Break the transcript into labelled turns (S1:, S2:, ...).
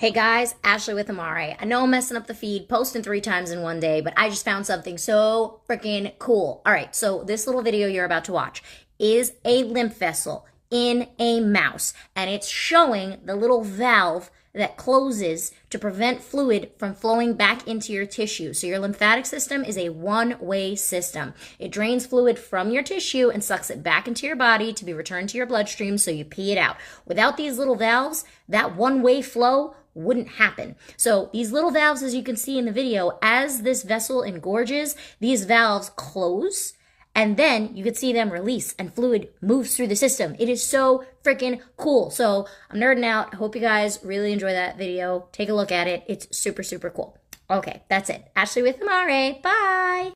S1: Hey guys, Ashley with Amare. I know I'm messing up the feed, posting 3 times in one day, but I just found something so freaking cool. All right, so this little video you're about to watch is a lymph vessel in a mouse, and it's showing the little valve that closes to prevent fluid from flowing back into your tissue. So your lymphatic system is a one-way system. It drains fluid from your tissue and sucks it back into your body to be returned to your bloodstream so you pee it out. Without these little valves, that one-way flow wouldn't happen. So these little valves, as you can see in the video, as this vessel engorges, these valves close and then you could see them release and fluid moves through the system. It is so freaking cool. So I'm nerding out. I hope you guys really enjoy that video. Take a look at it. It's super, super cool. Okay, that's it. Ashley with Amare. Bye.